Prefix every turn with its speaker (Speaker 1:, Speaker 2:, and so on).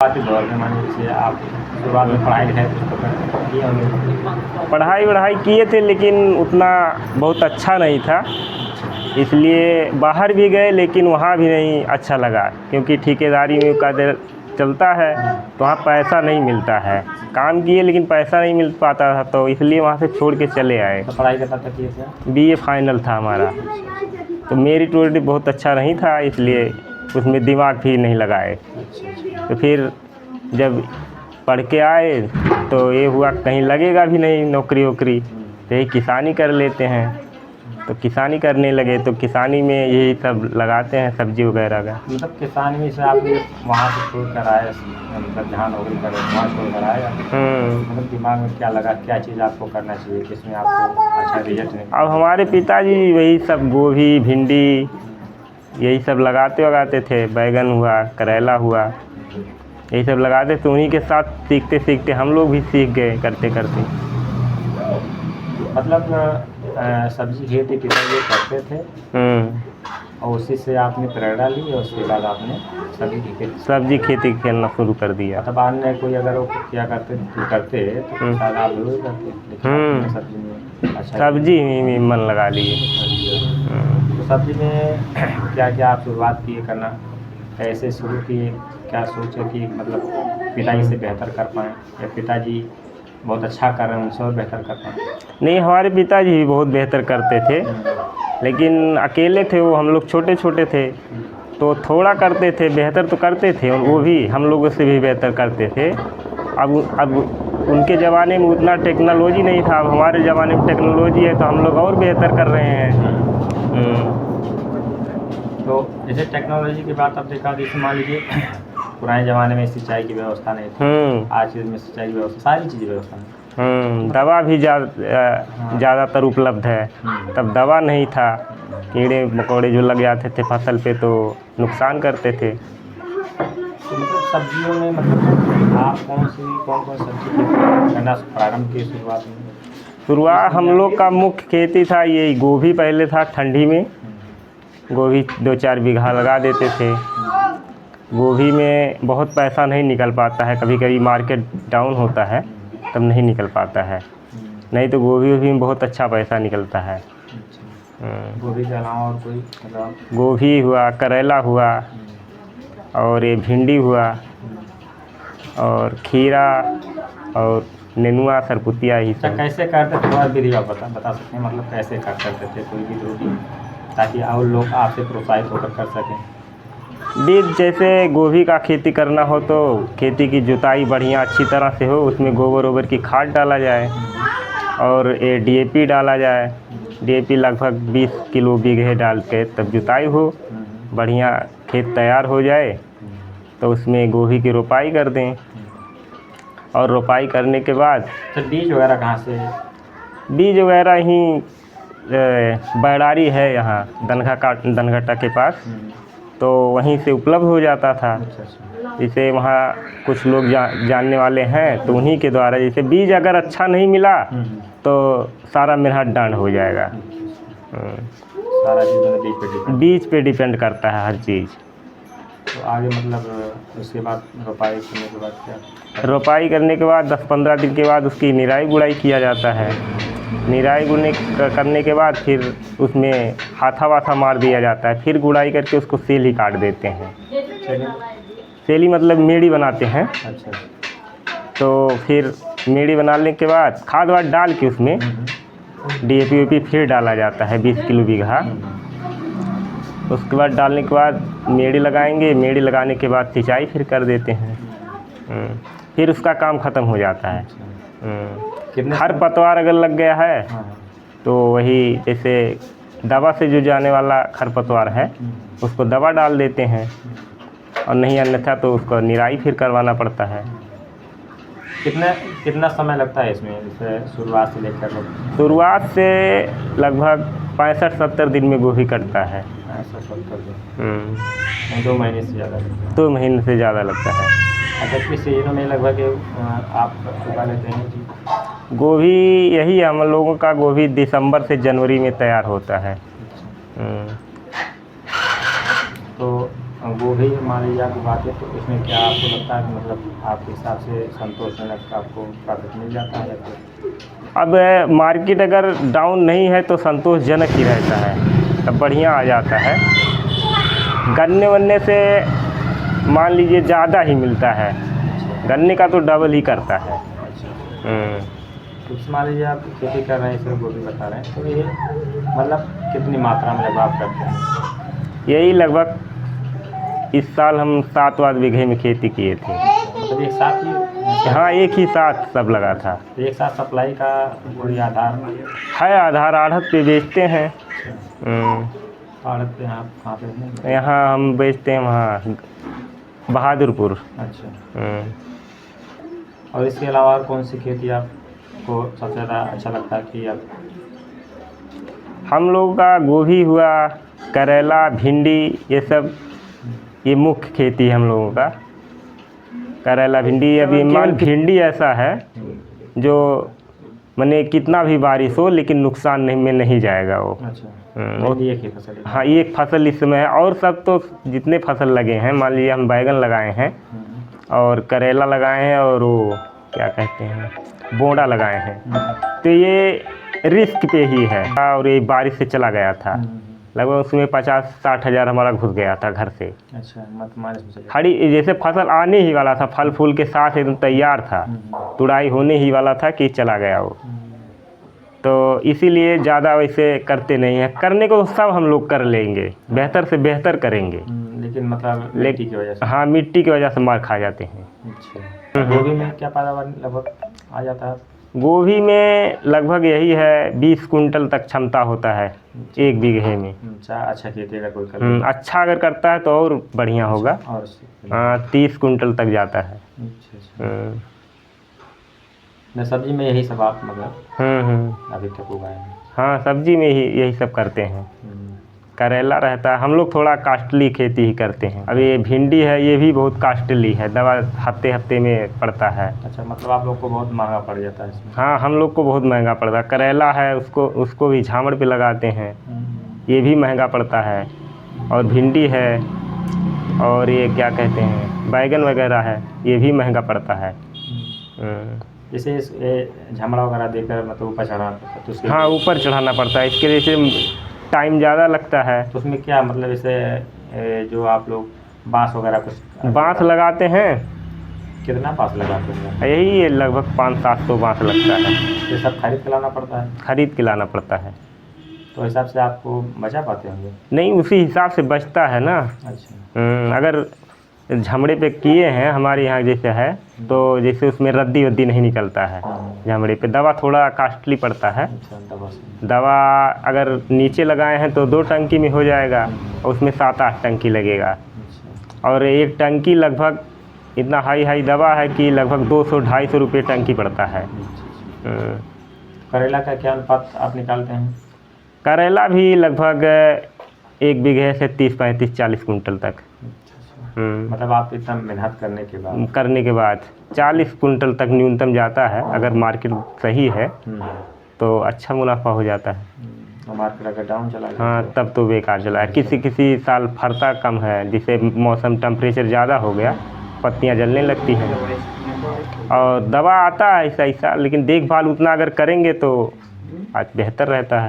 Speaker 1: शुरुआती दौर में मान लीजिए आप शुरुआत में पढ़ाई लिखाई कुछ तो किए होंगे।
Speaker 2: पढ़ाई वढ़ाई किए थे लेकिन उतना बहुत अच्छा नहीं था, इसलिए बाहर भी गए लेकिन वहाँ भी नहीं अच्छा लगा, क्योंकि ठेकेदारी में का चलता है तो वहाँ पैसा नहीं मिलता है। काम किए लेकिन पैसा नहीं मिल पाता था, तो इसलिए वहाँ से छोड़ के चले आए।
Speaker 1: तो पढ़ाई कितना तक किए थे?
Speaker 2: बीए फाइनल था हमारा, तो मेरिट वेरिट बहुत अच्छा नहीं था, इसलिए उसमें दिमाग भी नहीं लगाए। तो फिर जब पढ़ के आए तो ये हुआ कहीं लगेगा भी नहीं नौकरी वोकरी, तो यही किसानी कर लेते हैं। तो किसानी करने लगे, तो किसानी में यही सब लगाते हैं सब्जी वगैरह का।
Speaker 1: मतलब किसान में से आप वहाँ से छोड़ कर आए, मतलब जहाँ नौकरी कर रहे वहाँ छोड़ कर आए, मतलब दिमाग में क्या लगा, क्या चीज़ आपको करना चाहिए, किसमें आपको अच्छा रिजल्ट नहीं?
Speaker 2: अब हमारे पिताजी वही सब गोभी भिंडी यही सब लगाते थे, बैगन हुआ करेला हुआ यही सब लगाते, तो उन्हीं के साथ सीखते सीखते हम लोग भी सीख गए करते करते।
Speaker 1: मतलब सब्जी खेती पिताजी करते थे और उसी से आपने प्रेरणा ली और उसके बाद आपने सब्जी खेती करना शुरू कर दिया।
Speaker 2: मतलब
Speaker 1: बाद में कोई अगर वो क्या करते तो शायद आप भी करते, लेकिन सब्जी में अच्छा
Speaker 2: सब्जी में मन लगा लिए।
Speaker 1: तो सब्जी में क्या क्या आप शुरुआत किए करना, कैसे शुरू किए, क्या सोचे कि मतलब पिताजी से बेहतर कर पाएँ, या पिताजी बहुत अच्छा कर रहे हैं उनसे और बेहतर कर पाएँ?
Speaker 2: नहीं, हमारे पिताजी भी बहुत बेहतर करते थे, लेकिन अकेले थे वो, हम लोग छोटे छोटे थे तो थोड़ा करते थे, बेहतर तो करते थे, और वो भी हम लोगों से भी बेहतर करते थे। अब उनके ज़माने में उतना टेक्नोलॉजी नहीं था, अब हमारे ज़माने में टेक्नोलॉजी है तो हम लोग और बेहतर कर रहे हैं।
Speaker 1: तो जैसे टेक्नोलॉजी की बात आप देखा, जैसे मान लीजिए पुराने ज़माने में सिंचाई की व्यवस्था नहीं थी, आज में सिंचाई की व्यवस्था, सारी चीज़ व्यवस्था है।
Speaker 2: दवा भी ज़्यादातर उपलब्ध है, तब दवा नहीं था, कीड़े मकोड़े जो लग जाते थे फसल पे तो नुकसान करते थे।
Speaker 1: तो मतलब सब्जियों में मतलब आप कौन कौन सब्जी करना प्रारंभ की शुरुआत में?
Speaker 2: शुरुआत हम लोग का मुख्य खेती था यही गोभी, पहले था ठंडी में गोभी 2-4 बीघा लगा देते थे। गोभी में बहुत पैसा नहीं निकल पाता है, कभी कभी मार्केट डाउन होता है तब नहीं निकल पाता है, नहीं तो गोभी में बहुत अच्छा पैसा निकलता है।
Speaker 1: गोभी के अलावा और कोई मतलब?
Speaker 2: गोभी हुआ, करेला हुआ, और ये भिंडी हुआ, और खीरा और नेनुआ सरपुतिया ही सब।
Speaker 1: कैसे करते थे थोड़ा विधि आप बता सकते हैं, मतलब कैसे करते थे कोई भी रोटी, ताकि और लोग आपसे प्रोत्साहित होकर कर सकें?
Speaker 2: बीज जैसे गोभी का खेती करना हो तो खेती की जुताई बढ़िया अच्छी तरह से हो, उसमें गोबर वोबर की खाद डाला जाए और ये डीएपी डाला जाए। डीएपी लगभग 20 किलो बीघे डाल के तब जुताई हो, बढ़िया खेत तैयार हो जाए तो उसमें गोभी की रोपाई कर दें, और रोपाई करने के बाद
Speaker 1: तो बीज वगैरह कहाँ से?
Speaker 2: बीज वगैरह ही बैरारी है यहाँ दनघट्टा के पास, तो वहीं से उपलब्ध हो जाता था। जैसे वहाँ कुछ लोग जानने वाले हैं तो उन्हीं के द्वारा, जैसे बीज अगर अच्छा नहीं मिला तो सारा मेहनत डांड हो जाएगा।
Speaker 1: सारा चीज़
Speaker 2: बीज पे डिपेंड करता है हर चीज़।
Speaker 1: तो आगे मतलब उसके बाद रोपाई करने के बाद क्या?
Speaker 2: रोपाई करने के बाद 10-15 दिन के बाद उसकी निराई गुड़ाई किया जाता है। निराई करने के बाद फिर उसमें हाथा वाथा मार दिया जाता है, फिर गुड़ाई करके उसको सेली काट देते हैं। सेली मतलब मेड़ी बनाते हैं।
Speaker 1: अच्छा।
Speaker 2: तो फिर मेड़ी बनाने के बाद खाद वाद डाल के उसमें डीएपी वीपी फिर डाला जाता है 20 किलो बीघा। उसके बाद डालने के बाद मेड़ी लगाएंगे, मेड़ी लगाने के बाद सिंचाई फिर कर देते हैं, फिर उसका काम ख़त्म हो जाता है। खरपतवार अगर लग गया है तो वही जैसे दवा से जो जाने वाला खरपतवार है उसको दवा डाल देते हैं, और नहीं अन्यथा तो उसको निराई फिर करवाना पड़ता है।
Speaker 1: कितना समय लगता है इसमें, जैसे शुरुआत से लेकर?
Speaker 2: शुरुआत से लगभग 65-70 दिन में गोभी कटता है।
Speaker 1: 65-70 दिन? 2 महीने से ज़्यादा?
Speaker 2: 2 महीने से ज़्यादा लगता है।
Speaker 1: अच्छा, किस सीजनों में लगभग आप उगा लेते हैं जी?
Speaker 2: गोभी यही हम लोगों का गोभी दिसंबर से जनवरी में तैयार होता है।
Speaker 1: तो गोभी मान लीजिए आप उगाते तो इसमें क्या आपको लगता है कि मतलब आपके हिसाब से संतोषजनक आपको प्रॉफिट मिल जाता है या फिर?
Speaker 2: अब मार्केट अगर डाउन नहीं है तो संतोषजनक ही रहता है, तब बढ़िया आ जाता है। गन्ने वन्ने से मान लीजिए ज़्यादा ही मिलता है, गन्ने का तो डबल ही करता है।
Speaker 1: अच्छा, तो मान लीजिए आप खेती कर रहे हैं, इसमें गोभी बता रहे हैं, तो ये मतलब कितनी मात्रा में आप करते हैं?
Speaker 2: यही लगभग इस साल हम 7 बीघे में खेती किए थे।
Speaker 1: मतलब एक साथ ही?
Speaker 2: हाँ, एक ही साथ सब लगा था।
Speaker 1: तो एक साथ सप्लाई का कोई आधार
Speaker 2: है? आधार आढ़त पे बेचते हैं।
Speaker 1: आड़त पे आप कहाँ पे?
Speaker 2: यहाँ हम बेचते हैं वहाँ बहादुरपुर।
Speaker 1: अच्छा। और इसके अलावा और कौन सी खेती आपको सबसे ज़्यादा अच्छा लगता है कि आप?
Speaker 2: हम लोगों का गोभी हुआ, करेला, भिंडी, ये सब ये मुख्य खेती है हम लोगों का। करेला, भिंडी। अभी मान भिंडी ऐसा है जो माने कितना भी बारिश हो लेकिन नुकसान नहीं में नहीं जाएगा वो।
Speaker 1: अच्छा,
Speaker 2: वो
Speaker 1: एक ही फसल है?
Speaker 2: हाँ, एक फसल इस समय है। और सब तो जितने फसल लगे हैं, मान लीजिए हम बैगन लगाए हैं और करेला लगाए हैं और वो क्या कहते हैं बोंडा लगाए हैं, तो ये रिस्क पे ही है। और ये बारिश से चला गया था, लगभग उसमें 50-60 हज़ार हमारा घुस गया था घर से।
Speaker 1: अच्छा, मत माइनस में चले?
Speaker 2: खड़ी जैसे फसल आने ही वाला था, फल फूल के साथ एकदम तैयार था, तुड़ाई होने ही वाला था कि चला गया वो। तो इसीलिए ज़्यादा वैसे करते नहीं हैं। करने को तो सब हम लोग कर लेंगे, बेहतर से बेहतर करेंगे,
Speaker 1: लेकिन मतलब मिट्टी की वजह से?
Speaker 2: हाँ, मिट्टी की वजह से मार खा जाते हैं।
Speaker 1: अच्छा, गोभी में क्या पैदावार लगभग आ जाता है?
Speaker 2: गोभी में लगभग यही है 20 कुंटल तक क्षमता होता है 1 बीघे में।
Speaker 1: अच्छा खेती अगर कोई कर
Speaker 2: अच्छा अगर करता है तो और बढ़िया होगा।
Speaker 1: और
Speaker 2: 30 कुंटल तक जाता है।
Speaker 1: अच्छा। सब्जी में यही सब आप मतलब अभी तक उगाए हैं? हाँ,
Speaker 2: सब्जी में ही यही सब करते हैं। करेला रहता है, हम लोग थोड़ा कास्टली खेती ही करते हैं। अभी ये भिंडी है, ये भी बहुत कास्टली है, दवा हफ्ते हफ्ते में पड़ता है।
Speaker 1: अच्छा, मतलब आप लोग को बहुत महंगा पड़ जाता है इसमें?
Speaker 2: हाँ, हम लोग को बहुत महंगा पड़ता है। करेला है, उसको भी झामड़ पे लगाते हैं, ये भी महंगा पड़ता है। और भिंडी है, और ये क्या कहते हैं बैगन वगैरह है, ये भी महंगा पड़ता है।
Speaker 1: जैसे झामड़ा वगैरह देकर मतलब ऊपर चढ़ाना तो?
Speaker 2: हाँ, ऊपर चढ़ाना पड़ता है, इसके जैसे टाइम ज़्यादा लगता है।
Speaker 1: तो उसमें क्या मतलब जैसे जो आप लोग बांस वगैरह कुछ
Speaker 2: बांस लगाते हैं?
Speaker 1: कितना बांस लगाते हैं?
Speaker 2: यही लगभग 500-700 बांस लगता है।
Speaker 1: ये सब खरीद के लाना पड़ता है?
Speaker 2: खरीद के लाना पड़ता है।
Speaker 1: तो हिसाब से आपको बचा पाते होंगे?
Speaker 2: नहीं, उसी हिसाब से बचता है ना।
Speaker 1: अच्छा।
Speaker 2: अगर झमड़े पे किए हैं हमारे यहाँ जैसे है, तो जैसे उसमें रद्दी वद्दी नहीं निकलता है झमड़े पे। दवा थोड़ा कास्टली पड़ता है। दवा अगर नीचे लगाए हैं तो 2 टंकी में हो जाएगा, और उसमें 7-8 टंकी लगेगा। और एक टंकी लगभग इतना हाई दवा है कि लगभग 200-250 रुपये टंकी पड़ता है।
Speaker 1: करेला का क्या अनुपात आप निकालते हैं?
Speaker 2: करेला भी लगभग 1 बीघे से 30-35-40 कुंटल तक।
Speaker 1: मतलब आप इतना मेहनत करने के बाद 40 कुंटल तक न्यूनतम जाता है। अगर मार्केट सही है तो अच्छा मुनाफा हो जाता है। मार्केट अगर डाउन चला गया
Speaker 2: हाँ, तब तो बेकार चला है। किसी साल फरता कम है, जिसे मौसम टेम्परेचर ज़्यादा हो गया, पत्तियां जलने लगती हैं। और दवा आता है ऐसा, लेकिन देखभाल उतना अगर करेंगे तो आज बेहतर रहता है।